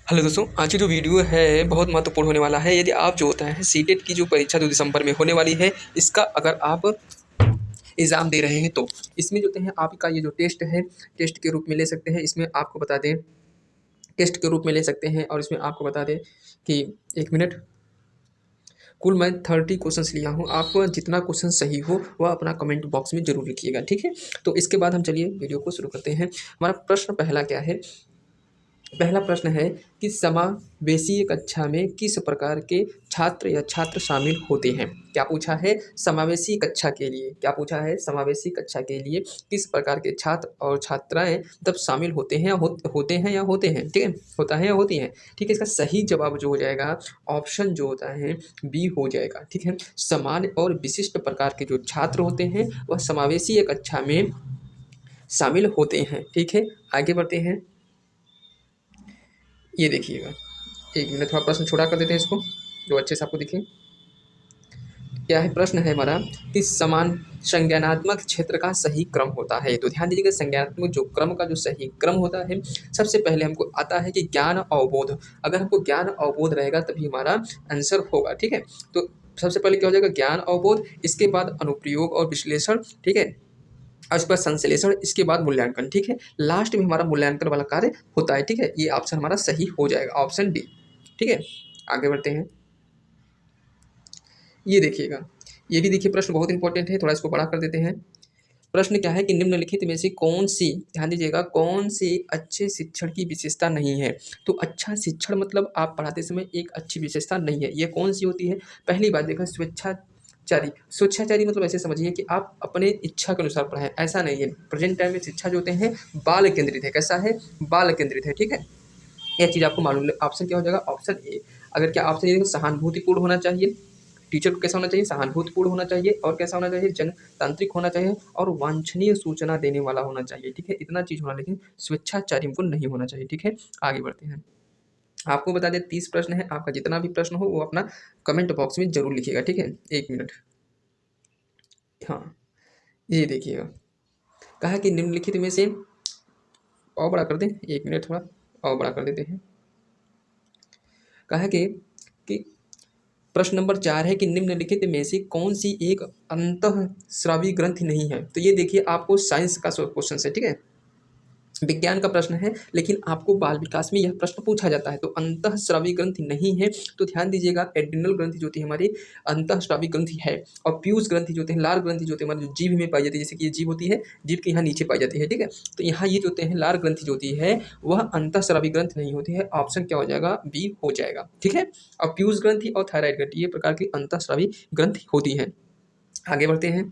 Hello दोस्तों, आज की जो वीडियो है बहुत महत्वपूर्ण होने वाला है। यदि आप जो होता है सीटेट की जो परीक्षा 2 दिसंबर में होने वाली है, इसका अगर आप एग्ज़ाम दे रहे हैं तो इसमें जो है आपका ये जो टेस्ट है, टेस्ट के रूप में ले सकते हैं। इसमें आपको बता दें, टेस्ट के रूप में ले सकते हैं और इसमें आपको बता दें कि 1 मिनट, कुल मैं 30 क्वेश्चंस लिया हूँ। आप जितना क्वेश्चन सही हो वह अपना कमेंट बॉक्स में ज़रूर लिखिएगा, ठीक है? तो इसके बाद हम चलिए वीडियो को शुरू करते हैं। हमारा प्रश्न पहला क्या है? पहला प्रश्न है कि समावेशी कक्षा में किस प्रकार के छात्र या छात्र शामिल होते हैं? क्या पूछा है? समावेशी कक्षा के लिए क्या पूछा है? समावेशी कक्षा के लिए किस प्रकार के छात्र और छात्राएं तब शामिल होते हैं होते हैं या होते हैं, ठीक है? होता है या होती हैं, ठीक है? इसका सही जवाब जो हो जाएगा ऑप्शन जो होता है बी हो जाएगा, ठीक है? समान और विशिष्ट प्रकार के जो छात्र होते हैं वह समावेशी कक्षा में शामिल होते हैं, ठीक है? आगे बढ़ते हैं। ये देखिएगा, 1 मिनट, थोड़ा प्रश्न छोटा कर देते हैं इसको, जो अच्छे से आपको दिखे। क्या है प्रश्न? है हमारा कि समान संज्ञानात्मक क्षेत्र का सही क्रम होता है। तो ध्यान दीजिएगा, संज्ञानात्मक जो क्रम का जो सही क्रम होता है, सबसे पहले हमको आता है कि ज्ञान अवबोध। अगर हमको ज्ञान अवबोध रहेगा तभी हमारा आंसर होगा, ठीक है? तो सबसे पहले क्या हो जाएगा? ज्ञान अवबोध, इसके बाद अनुप्रयोग और विश्लेषण, ठीक है? और उसके बाद संश्लेषण, इसके बाद मूल्यांकन, ठीक है? लास्ट में हमारा मूल्यांकन वाला कार्य होता है, ठीक है? ये ऑप्शन हमारा सही हो जाएगा, ऑप्शन डी, ठीक है? आगे बढ़ते हैं। ये देखिएगा, ये भी देखिए प्रश्न बहुत इंपॉर्टेंट है, थोड़ा इसको बड़ा कर देते हैं। प्रश्न क्या है कि निम्नलिखित में से कौन सी, ध्यान दीजिएगा, कौन सी अच्छे शिक्षण की विशेषता नहीं है? तो अच्छा शिक्षण मतलब आप पढ़ाते समय एक अच्छी विशेषता नहीं है, ये कौन सी होती है? पहली बात देखो, स्वेच्छाचारी। स्वेच्छाचारी मतलब ऐसे समझिए कि आप अपने इच्छा के अनुसार पढ़ाएं, ऐसा नहीं है। प्रेजेंट टाइम में शिक्षा जो होते हैं बाल केंद्रित है। कैसा है? बाल केंद्रित है, ठीक है? यह चीज़ आपको मालूम है। ऑप्शन क्या हो जाएगा? Option A. अगर क्या ऑप्शन ए, सहानुभूतिपूर्ण होना चाहिए। टीचर को कैसा होना चाहिए? सहानुभूतिपूर्ण होना चाहिए। और कैसा होना चाहिए? जनतांत्रिक होना चाहिए और वांछनीय सूचना देने वाला होना चाहिए, ठीक है? इतना चीज़ होना, लेकिन स्वेच्छाचारी को नहीं होना चाहिए, ठीक है? आगे बढ़ते हैं। आपको बता दें 30 प्रश्न है। आपका जितना भी प्रश्न हो वो अपना कमेंट बॉक्स में जरूर लिखिएगा, ठीक है? 1 मिनट। हाँ, ये देखिएगा, कहा कि निम्नलिखित में से, और बड़ा कर दें, 1 मिनट, थोड़ा और बड़ा कर देते हैं। कहा कि प्रश्न नंबर 4 है कि निम्नलिखित में से कौन सी एक अंतःस्रावी ग्रंथि नहीं है? तो ये देखिए, आपको साइंस का क्वेश्चन है, ठीक है? विज्ञान का प्रश्न है, लेकिन आपको बाल विकास में यह प्रश्न पूछा जाता है। तो अंतःस्रावी ग्रंथि नहीं है, तो ध्यान दीजिएगा, एड्रिनल ग्रंथि जो होती है हमारी अंतःस्रावी ग्रंथि है। और पीयूष ग्रंथि जो होते हैं, लार ग्रंथि जो होती है हमारी, जो जीभ में पाई जाती है, जैसे कि ये जीभ होती है, जीभ के यहाँ नीचे पाई जाती है, ठीक है? तो यहाँ ये जो होते हैं लार ग्रंथि जो होती है वह अंतःस्रावी ग्रंथि नहीं होती है। ऑप्शन क्या हो जाएगा? बी हो जाएगा, ठीक है? और पीयूष ग्रंथि और थायराइड ग्रंथि ये प्रकार की अंतःस्रावी ग्रंथि होती हैं। आगे बढ़ते हैं।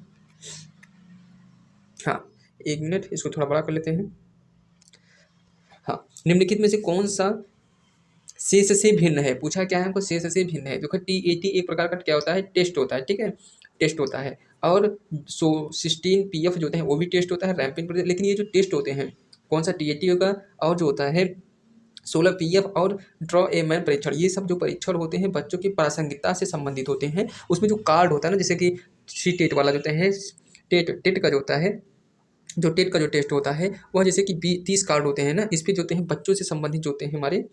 हाँ, 1 मिनट, इसको थोड़ा बड़ा कर लेते हैं। हाँ, निम्नलिखित में से कौन सा शेष से भिन्न है? पूछा क्या है हमको? शेष से भिन्न है। देखो, टीएटी एक प्रकार का क्या होता है? टेस्ट होता है, ठीक है? टेस्ट होता है। और सिस्टीन पीएफ जो होते हैं वो भी टेस्ट होता है, रैंपिंग। लेकिन ये जो टेस्ट होते हैं, कौन सा? टीएटी होगा। और जो होता है 16 पीएफ और ड्रॉ ए मैन परीक्षण, ये सब जो परीक्षण होते हैं बच्चों की प्रासंगिकता से संबंधित होते हैं। उसमें जो कार्ड होता है ना, जैसे कि सी टेट वाला जो होता है, टेट टेट का जो होता है, जो टेट का जो टेस्ट होता है वह जैसे कि 30 कार्ड होते हैं ना, इस पे जो होते हैं बच्चों से संबंधित जो होते हैं हमारे,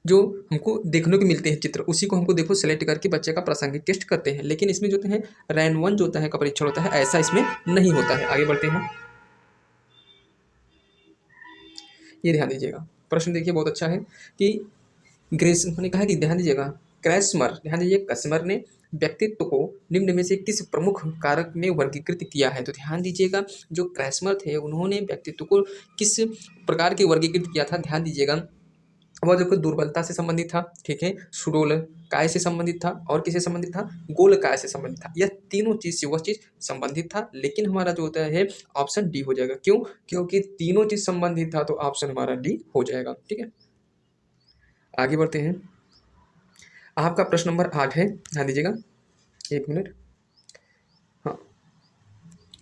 जो हमको देखने को मिलते हैं चित्र, उसी को हमको देखो सेलेक्ट करके बच्चे का प्रासंगिक टेस्ट करते हैं। लेकिन इसमें जो होते हैं रैन 1 जो होता है का परीक्षण होता है, ऐसा इसमें नहीं होता है। आगे बढ़ते हैं। ये ध्यान दीजिएगा, प्रश्न देखिए बहुत अच्छा है कि ग्रेस ने कहा कि ध्यान दीजिएगा, क्रैस्मर, ध्यान दीजिए, कस्मर ने व्यक्तित्व को निम्न में से किस प्रमुख कारक में वर्गीकृत किया है? तो ध्यान दीजिएगा, जो क्रैस्मर थे उन्होंने व्यक्तित्व को किस प्रकार के वर्गीकृत किया था? ध्यान दीजिएगा, वह देखो दुर्बलता से संबंधित था, ठीक है? सुडोल काय से संबंधित था, और किससे संबंधित था? गोल काय से संबंधित था। यह तीनों चीज से वह चीज संबंधित था, लेकिन हमारा जो होता है ऑप्शन डी हो जाएगा। क्यों? क्योंकि तीनों चीज संबंधित था, तो ऑप्शन हमारा डी हो जाएगा, ठीक है? आगे बढ़ते हैं। आपका प्रश्न नंबर 8 है, ध्यान दीजिएगा, 1 मिनट। हाँ,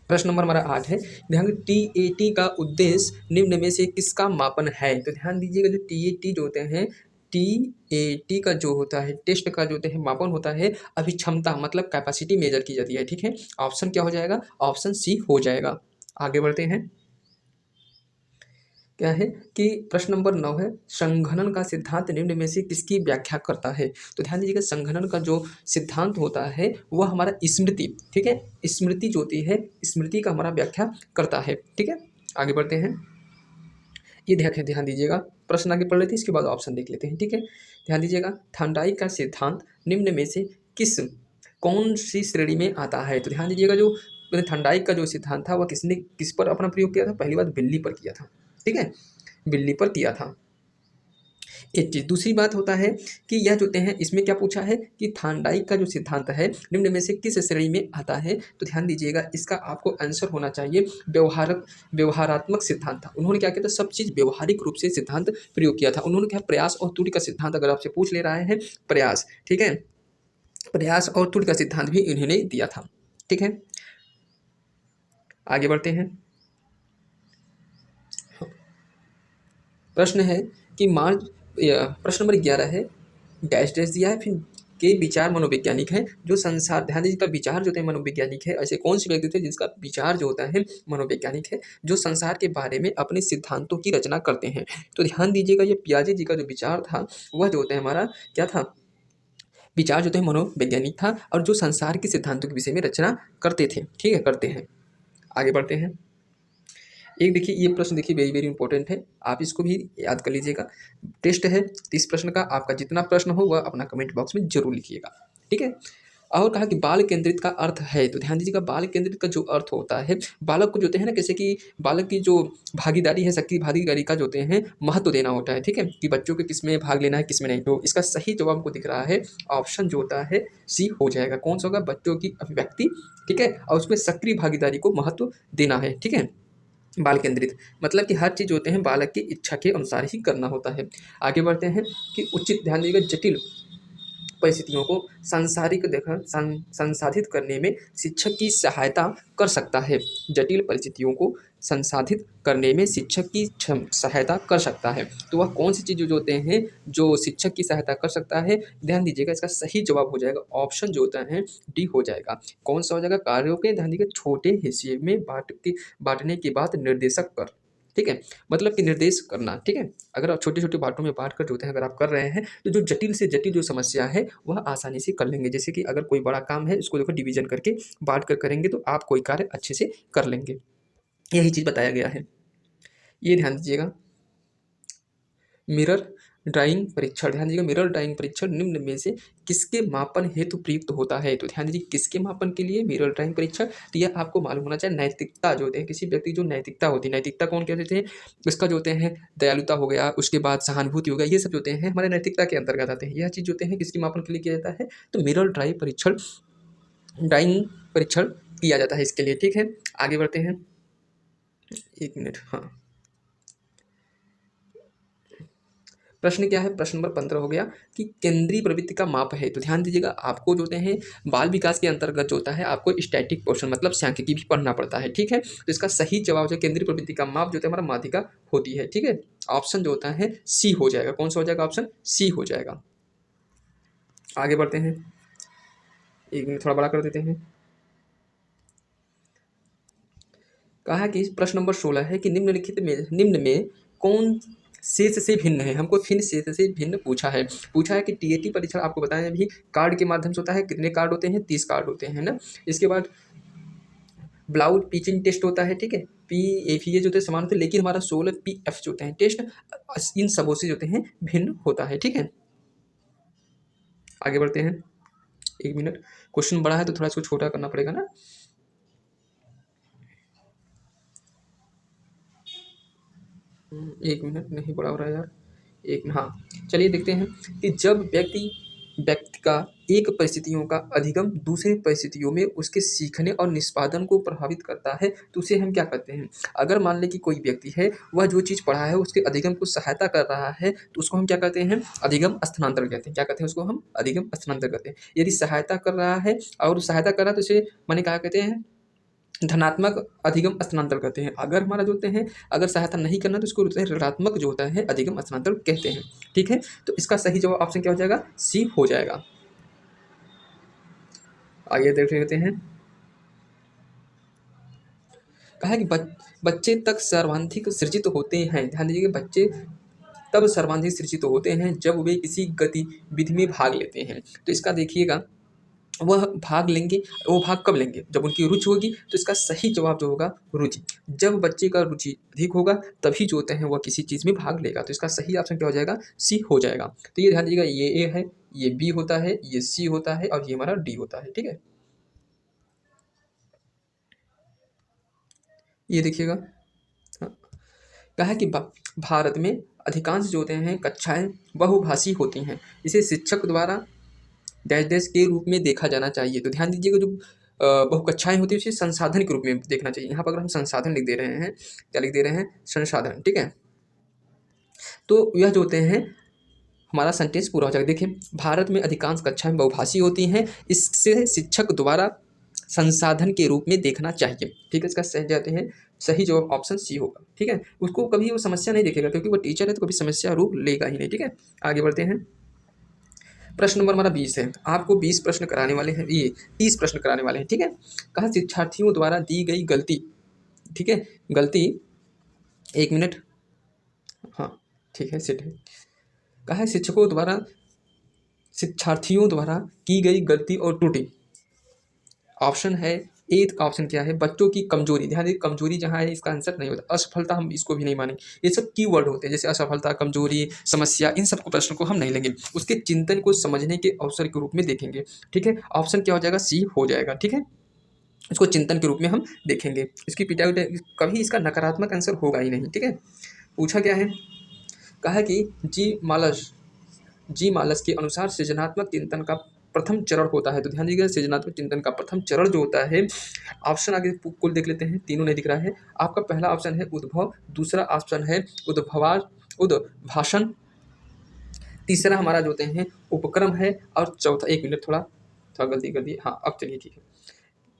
प्रश्न नंबर हमारा 8 है, ध्यान, टीएटी का उद्देश्य निम्न में से किसका मापन है? तो ध्यान दीजिएगा, जो टीएटी जो होते हैं, टीएटी का जो होता है टेस्ट का जो होता है मापन होता है अभिक्षमता, मतलब कैपेसिटी मेजर की जाती है, ठीक है? ऑप्शन क्या हो जाएगा? ऑप्शन सी हो जाएगा। आगे बढ़ते हैं। क्या है कि प्रश्न नंबर 9 है, संघनन का सिद्धांत निम्न में से किसकी व्याख्या करता है? तो ध्यान दीजिएगा, संघनन का जो सिद्धांत होता है वह हमारा स्मृति, ठीक है, स्मृति जो होती है स्मृति का हमारा व्याख्या करता है। ठीक है, आगे बढ़ते हैं। ये ध्यान ध्यान दीजिएगा, प्रश्न आगे पढ़ लेते हैं, इसके बाद ऑप्शन देख लेते हैं। ठीक है, ध्यान दीजिएगा, थॉर्नडाइक का सिद्धांत निम्न में से कौन सी श्रेणी में आता है? तो ध्यान दीजिएगा, जो थॉर्नडाइक का जो सिद्धांत था वह किसने किस पर अपना प्रयोग किया था? पहली बात बिल्ली पर किया था। ठीक है, बिल्ली पर किया था। एक चीज, दूसरी बात होता है कि यह जो हैं इसमें क्या पूछा है कि थॉर्नडाइक का जो सिद्धांत है निम्न में से किस श्रेणी में आता है? तो ध्यान दीजिएगा, इसका आपको आंसर होना चाहिए व्यवहारात्मक सिद्धांत था। उन्होंने क्या किया था? सब चीज व्यवहारिक रूप से सिद्धांत प्रयोग किया था। उन्होंने क्या, प्रयास और त्रुटि का सिद्धांत अगर आपसे पूछ ले रहा है, प्रयास, ठीक है, प्रयास और त्रुटि का सिद्धांत भी इन्होंने दिया था। ठीक है, आगे बढ़ते हैं। प्रश्न है कि प्रश्न नंबर 11 है, डैश डैश दिया है, फिर के विचार मनोवैज्ञानिक है जो संसार, ध्यान दीजिए, विचार जो होते हैं मनोवैज्ञानिक है। ऐसे कौन से व्यक्ति थे जिसका विचार जो होता है मनोवैज्ञानिक है, जो संसार के बारे में अपने सिद्धांतों की रचना करते हैं? तो ध्यान दीजिएगा, ये पियाजे जी का जो विचार था वह जो होता है हमारा क्या था? विचार जो थे मनोवैज्ञानिक था, और जो संसार के सिद्धांतों के विषय में रचना करते थे। ठीक है, करते हैं। आगे बढ़ते हैं। एक देखिए, ये प्रश्न देखिए वेरी वेरी इंपॉर्टेंट है, आप इसको भी याद कर लीजिएगा। टेस्ट है 30 प्रश्न का, आपका जितना प्रश्न हो वह अपना कमेंट बॉक्स में जरूर लिखिएगा। ठीक है, और कहा कि बाल केंद्रित का अर्थ है। तो ध्यान दीजिएगा, बाल केंद्रित का जो अर्थ होता है, बालक को जो होते हैं ना, जैसे कि बालक की जो भागीदारी है, सक्रिय भागीदारी का जो होते हैं महत्व देना होता है। ठीक है, कि बच्चों को किस में भाग लेना है किस में नहीं। तो इसका सही जवाब हमको दिख रहा है, ऑप्शन जो होता है सी हो जाएगा। कौन सा होगा? बच्चों की अभिव्यक्ति, ठीक है, और उसमें सक्रिय भागीदारी को महत्व देना है। ठीक है, बाल केंद्रित मतलब कि हर चीज़ होते हैं बालक की इच्छा के अनुसार ही करना होता है। आगे बढ़ते हैं कि उचित, ध्यान दीजिएगा, जटिल परिस्थितियों को सांसारिक संसाधित करने में शिक्षक की सहायता कर सकता है। जटिल परिस्थितियों को संसाधित करने में शिक्षक की सहायता कर सकता है। तो वह कौन सी चीज़ जो होते हैं जो शिक्षक की सहायता कर सकता है? ध्यान दीजिएगा, इसका सही जवाब हो जाएगा ऑप्शन जो होता है डी हो जाएगा। कौन सा हो जाएगा? कार्यों के, ध्यान दीजिएगा, छोटे हिस्से में बांटने के बाद निर्देशक कर। ठीक है, मतलब कि निर्देश करना। ठीक है, अगर आप छोटे छोटे बांटों में बांट कर जो होते हैं अगर आप कर रहे हैं तो जो जटिल से जटिल जो समस्या है वह आसानी से कर लेंगे। जैसे कि अगर कोई बड़ा काम है, इसको देखो डिवीजन करके बांट कर करेंगे तो आप कोई कार्य अच्छे से कर लेंगे। यही चीज़ बताया गया है। ये ध्यान दीजिएगा, मिरर ड्राइंग परीक्षण, ध्यान दीजिएगा, मिरर ड्राइंग परीक्षण निम्न में से किसके मापन हेतु प्रयुक्त होता है? तो ध्यान दीजिए, किसके मापन के लिए मिरर ड्राइंग परीक्षण? तो यह आपको मालूम होना चाहिए। नैतिकता जो होते हैं, किसी व्यक्ति की जो नैतिकता होती है, नैतिकता कौन कहते हैं? उसका जो होते हैं दयालुता हो गया, उसके बाद सहानुभूति हो गया, ये सब जो होते हैं हमारे नैतिकता के अंतर्गत आते हैं। यह चीज़ होते हैं किसके मापन के लिए किया जाता है? तो मिरर ड्राइंग परीक्षण किया जाता है इसके लिए। ठीक है, आगे बढ़ते हैं। 1 मिनट, हाँ, प्रश्न क्या है? प्रश्न नंबर 15 हो गया कि केंद्रीय प्रवृत्ति का माप है। तो ध्यान दीजिएगा, आपको जो होते हैं बाल विकास के अंतर्गत जो होता है आपको स्टैटिक पोर्शन मतलब सांख्यिकी भी पढ़ना पड़ता है। ठीक है, तो इसका सही जवाब जो केंद्रीय प्रवृत्ति का माप जो होता है हमारा माध्यिका होती है। ठीक है, ऑप्शन जो होता है सी हो जाएगा। कौन सा हो जाएगा? ऑप्शन सी हो जाएगा। आगे बढ़ते हैं, एक मिनट थोड़ा बड़ा कर देते हैं। कहा कि प्रश्न नंबर 16 है कि निम्न में कौन शेष से भिन्न है? हमको फिर शेष से भिन्न पूछा है कि टीएटी परीक्षण आपको बताया अभी कार्ड के माध्यम से होता है। कितने कार्ड होते हैं? 30 कार्ड होते हैं ना। इसके बाद ब्लाउज पिचिंग टेस्ट होता है। ठीक है, PF ये जो होते हैं समान होते हैं, लेकिन हमारा 16 PF जो होते हैं टेस्ट इन सबों से जो होते हैं भिन्न होता है। ठीक है, आगे बढ़ते हैं। 1 मिनट, क्वेश्चन बड़ा है तो थोड़ा इसको छोटा करना पड़ेगा ना। एक मिनट, नहीं बड़ा हो रहा है यार। हाँ, चलिए देखते हैं कि जब व्यक्ति का एक परिस्थितियों का अधिगम दूसरी परिस्थितियों में उसके सीखने और निष्पादन को प्रभावित करता है तो उसे हम क्या कहते हैं? अगर मान लें कि कोई व्यक्ति है वह जो चीज़ पढ़ा है उसके अधिगम को सहायता कर रहा है तो उसको हम क्या कहते हैं? अधिगम स्थानांतरण कहते हैं। क्या कहते हैं? उसको हम अधिगम स्थानांतरण कहते हैं। यदि सहायता कर रहा है और सहायता कर रहा है तो उसे मैंने क्या कहते हैं? धनात्मक अधिगम स्थानांतरण कहते हैं। अगर हमारा जो होते हैं अगर सहायता नहीं करना तो उसको ऋणात्मक जो होता है अधिगम स्थानांतरण कहते हैं। ठीक है, तो इसका सही जवाब ऑप्शन क्या हो जाएगा? सी हो जाएगा। आइए देख लेते हैं। कहा है कि बच्चे तक सर्वाधिक सृजित होते हैं। ध्यान दीजिएगा, बच्चे तब सर्वाधिक सृजित होते हैं जब वे किसी गतिविधि में भाग लेते हैं। तो इसका देखिएगा, वह भाग लेंगे, वो भाग कब लेंगे? जब उनकी रुचि होगी। तो इसका सही जवाब जो होगा रुचि। जब बच्चे का रुचि अधिक होगा तभी जो होते हैं वह किसी चीज़ में भाग लेगा। तो इसका सही ऑप्शन क्या हो जाएगा? सी हो जाएगा। तो ये ध्यान दीजिएगा, ये ए है, ये बी होता है, ये सी होता है और ये हमारा डी होता है। ठीक है, ये देखिएगा। हाँ, कहा है कि भारत में अधिकांश जो होते हैं कक्षाएं बहुभाषी होती हैं। इसे शिक्षक द्वारा डैश डैश के रूप में देखा जाना चाहिए। तो ध्यान दीजिएगा, जो बहुकक्षाएं होती है उसे संसाधन के रूप में देखना चाहिए। यहाँ पर अगर हम संसाधन लिख दे रहे हैं, क्या लिख दे रहे हैं? संसाधन। ठीक है, तो यह जो होते हैं हमारा सेंटेंस पूरा हो जाएगा। देखिए, भारत में अधिकांश कक्षाएं बहुभाषी होती हैं, इससे शिक्षक द्वारा संसाधन के रूप में देखना चाहिए। ठीक है, इसका सही जाते हैं, सही जवाब ऑप्शन सी होगा। ठीक है, उसको कभी वो समस्या नहीं देखेगा क्योंकि वो टीचर है, तो कभी समस्या रूप लेगा ही नहीं। ठीक है, आगे बढ़ते हैं। प्रश्न नंबर हमारा 20 है। आपको 20 प्रश्न कराने वाले हैं, ये 30 प्रश्न कराने वाले हैं। ठीक है, कहा शिक्षार्थियों द्वारा दी गई गलती। ठीक है, गलती, एक मिनट, हाँ ठीक है, सेट है। कहा है शिक्षार्थियों द्वारा की गई गलती और त्रुटि। ऑप्शन है ए का ऑप्शन क्या है? बच्चों की कमजोरी। ध्यान दीजिए, कमजोरी जहाँ है इसका आंसर नहीं होता। असफलता हम इसको भी नहीं मानेंगे, ये सब की वर्ड होते हैं, जैसे असफलता, कमजोरी, समस्या, इन सब को प्रश्न को हम नहीं लेंगे। उसके चिंतन को समझने के अवसर के रूप में देखेंगे। ठीक है, ऑप्शन क्या हो जाएगा? सी हो जाएगा। ठीक है, इसको चिंतन के रूप में हम देखेंगे। इसकी पिटाई कभी इसका नकारात्मक आंसर होगा ही नहीं। ठीक है, पूछा क्या है? कहा है कि जी मालस के अनुसार सृजनात्मक चिंतन का प्रथम चरण होता है। तो ध्यान दीजिएगा, सृजनात्मक चिंतन का प्रथम चरण जो होता है, ऑप्शन आगे कुल देख लेते हैं, तीनों नहीं दिख रहा है। आपका पहला ऑप्शन है उद्भव, दूसरा ऑप्शन है उद्भाषण, तीसरा हमारा जो होते हैं उपक्रम है, और चौथा, एक मिनट, थोड़ा गलती कर दी, हाँ अब चलिए ठीक है।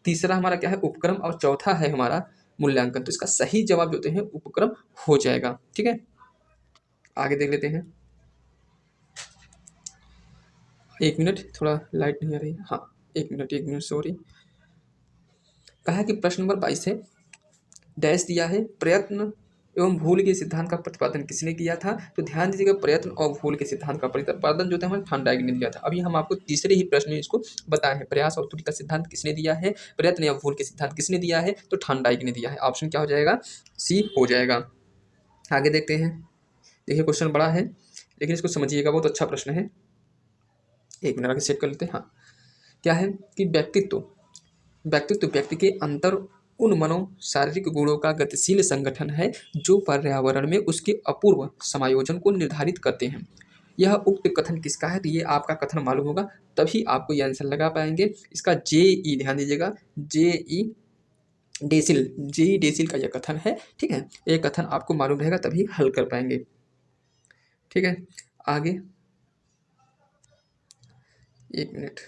तीसरा हमारा क्या है? उपक्रम, और चौथा है हमारा मूल्यांकन। तो इसका सही जवाब जो होते हैं उपक्रम हो जाएगा। ठीक है, आगे देख लेते हैं। एक मिनट, थोड़ा लाइट नहीं आ रही, हाँ एक मिनट सॉरी। कहा कि प्रश्न नंबर 22 है, डैश दिया है, प्रयत्न एवं भूल के सिद्धांत का प्रतिपादन किसने किया था? तो ध्यान दीजिएगा, प्रयत्न और भूल के सिद्धांत का प्रतिपादन जो था हमारे थॉर्नडाइक ने दिया था। अभी हम आपको तीसरे ही प्रश्न में इसको बताए हैं, प्रयास और त्रुटि का सिद्धांत किसने दिया है, प्रयत्न या भूल के सिद्धांत किसने दिया है? तो थॉर्नडाइक ने दिया है। ऑप्शन क्या हो जाएगा? सी हो जाएगा। आगे देखते हैं। देखिए, क्वेश्चन बड़ा है लेकिन इसको समझिएगा, बहुत अच्छा प्रश्न है। एक मिनट आगे सेट कर लेते हैं। हाँ, क्या है कि व्यक्तित्व व्यक्ति के अंतर उन मनो शारीरिक गुणों का गतिशील संगठन है जो पर्यावरण में उसके अपूर्व समायोजन को निर्धारित करते हैं। यह उक्त कथन किसका है? तो ये आपका कथन मालूम होगा तभी आपको ये आंसर लगा पाएंगे। इसका जे ध्यान दीजिएगा, जे डेसिल का यह कथन है। ठीक है, ये कथन आपको मालूम रहेगा तभी हल कर पाएंगे। ठीक है, आगे एक मिनट।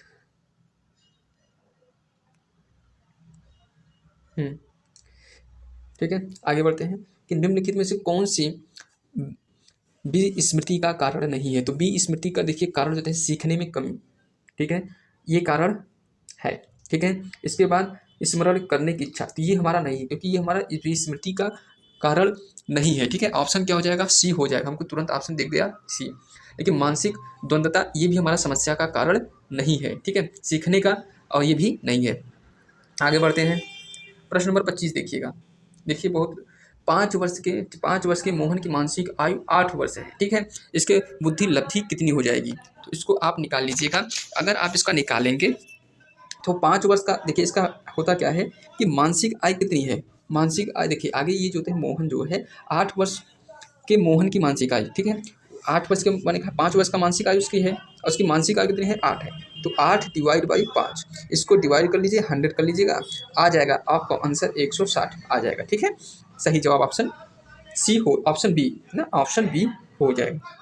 ठीक है, आगे बढ़ते हैं कि निम्नलिखित में से कौन सी विस्मृति का कारण नहीं है? तो विस्मृति का देखिए कारण जो है सीखने में कमी। ठीक है, ये कारण है। ठीक है, इसके बाद स्मरण करने की इच्छा, तो ये हमारा नहीं है क्योंकि ये हमारा विस्मृति का कारण नहीं है। ठीक है, ऑप्शन क्या हो जाएगा? सी हो जाएगा। हमको तुरंत ऑप्शन देख दिया सी। लेकिन मानसिक द्वंद्वता ये भी हमारा समस्या का कारण नहीं है। ठीक है, सीखने का, और ये भी नहीं है। आगे बढ़ते हैं। प्रश्न नंबर 25 देखिएगा। देखिए, बहुत 5 वर्ष के मोहन की मानसिक आयु 8 वर्ष है। ठीक है, इसके बुद्धि लब्धि कितनी हो जाएगी? तो इसको आप निकाल लीजिएगा। अगर आप इसका निकालेंगे तो 5 वर्ष का, देखिए इसका होता क्या है कि मानसिक आय कितनी है? मानसिक आय देखिए आगे ये जो होते हैं मोहन जो है 8 वर्ष के मोहन की मानसिक आयु। ठीक है, 8 वर्ष के मैंने कहा 5 वर्ष का मानसिक आयु उसकी है, और उसकी मानसिक आयु कितनी है? 8 है। तो 8 डिवाइड बाई 5, इसको डिवाइड कर लीजिए, 100 कर लीजिएगा, आ जाएगा आपका आंसर 160 आ जाएगा। ठीक है, सही जवाब ऑप्शन सी हो, ऑप्शन बी ना, ऑप्शन बी हो जाएगा।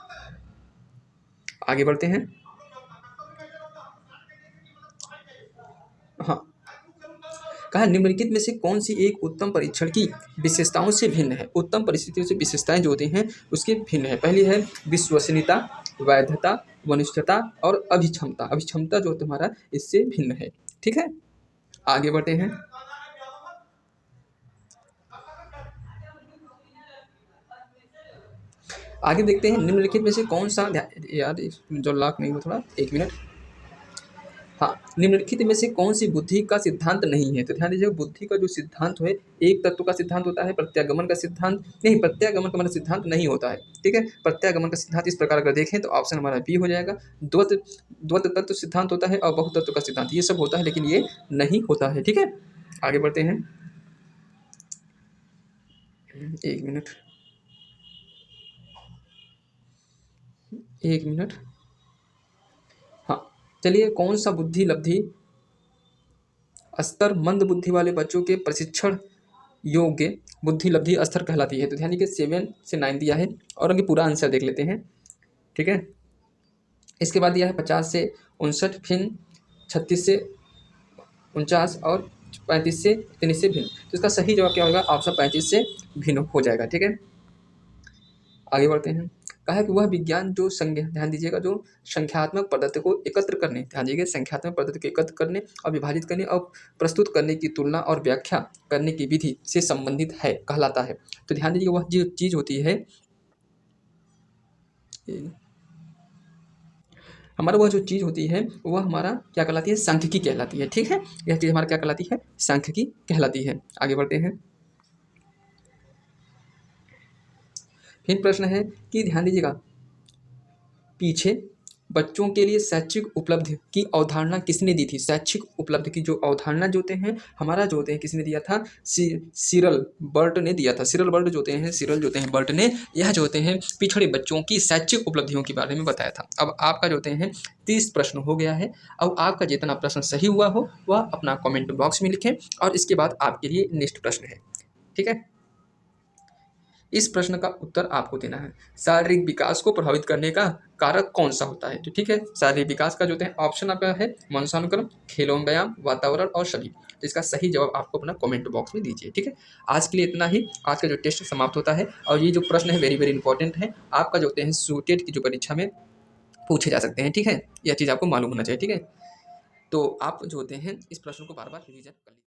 आगे बढ़ते हैं। हाँ, कहा निम्नलिखित में से कौन सी एक उत्तम परीक्षण की विशेषताओं से भिन्न है? उत्तम परिस्थितियों से विशेषताएं जो होती हैं उसके भिन्न है। पहली है विश्वसनीयता, वैधता, वनिष्ठता और अभिक्षमता। अभिक्षमता जो तुम्हारा इससे भिन्न है। ठीक है, आगे बढ़ते हैं। आगे देखते हैं निम्नलिखित में से कौन सा यार जो लॉक नहीं हुआ थोड़ा, एक मिनट। हाँ, निम्नलिखित में से कौन सी बुद्धि का सिद्धांत नहीं है? तो ध्यान दीजिए, बुद्धि का जो सिद्धांत है, एक तत्व का सिद्धांत होता है, प्रत्यागमन का सिद्धांत नहीं, प्रत्यागमन का मतलब सिद्धांत नहीं होता है, ठीक है। प्रत्यागमन का सिद्धांत इस प्रकार अगर देखें तो ऑप्शन हमारा बी हो जाएगा। द्वैत द्वैत तत्व सिद्धांत होता है और बहुत तत्व का सिद्धांत, ये सब होता है, लेकिन ये नहीं होता है, ठीक है। आगे बढ़ते हैं, एक मिनट, एक मिनट। हाँ, चलिए, कौन सा बुद्धि लब्धि स्तर मंद बुद्धि वाले बच्चों के प्रशिक्षण योग्य बुद्धि लब्धि स्तर कहलाती है? तो ध्यान दीजिए, 7 से 9 दिया है और आगे पूरा आंसर देख लेते हैं, ठीक है। इसके बाद दिया है 50 से 59, फिर 36 से 49 और 35 से 33 से भिन्न। तो इसका सही जवाब क्या होगा? ऑप्शन 35 से भिन्न हो जाएगा, ठीक है। आगे बढ़ते हैं, कहा कि वह विज्ञान जो ध्यान दीजिएगा, जो संख्यात्मक पद्धति को एकत्र करने, ध्यान दीजिएगा, संख्यात्मक पद्धति को एकत्र करने और विभाजित करने और प्रस्तुत करने की तुलना और व्याख्या करने की विधि से संबंधित है, कहलाता है। तो ध्यान दीजिए, वह जो चीज होती है हमारा, वह जो चीज़ होती है वह हमारा क्या कहलाती है? सांख्यिकी कहलाती है, ठीक है। यह चीज़ हमारा क्या कहलाती है? सांख्यिकी कहलाती है। आगे बढ़ते हैं, फिर प्रश्न है कि ध्यान दीजिएगा, पीछे बच्चों के लिए शैक्षिक उपलब्धि की अवधारणा किसने दी थी? शैक्षिक उपलब्धि की जो अवधारणा जो होते हैं हमारा, जो होते हैं किसने दिया था? सिरल बर्ट ने दिया था। सिरल बर्ट जो होते हैं, सिरल जो होते हैं बर्ट ने, यह जो होते हैं पिछड़े बच्चों की शैक्षिक उपलब्धियों के बारे में बताया था। अब आपका जो होते हैं 30 प्रश्न हो गया है। अब आपका जितना प्रश्न सही हुआ हो वह अपना कॉमेंट बॉक्स में लिखें और इसके बाद आपके लिए नेक्स्ट प्रश्न है, ठीक है। इस प्रश्न का उत्तर आपको देना है। शारीरिक विकास को प्रभावित करने का कारक कौन सा होता है? तो ठीक है, शारीरिक विकास का जो है ऑप्शन आपका है वंशानुक्रम, खेल एवं व्यायाम, वातावरण और सभी। तो इसका सही जवाब आपको अपना कमेंट बॉक्स में दीजिए, ठीक है। आज के लिए इतना ही, आज का जो टेस्ट समाप्त होता है। और ये जो प्रश्न है वेरी वेरी इंपॉर्टेंट है, आपका जो होते हैं सूटेड की जो परीक्षा में पूछे जा सकते हैं, ठीक है। यह चीज़ आपको मालूम होना चाहिए, ठीक है। तो आप जो होते हैं इस प्रश्न को बार बार रिवीजन कर लीजिए।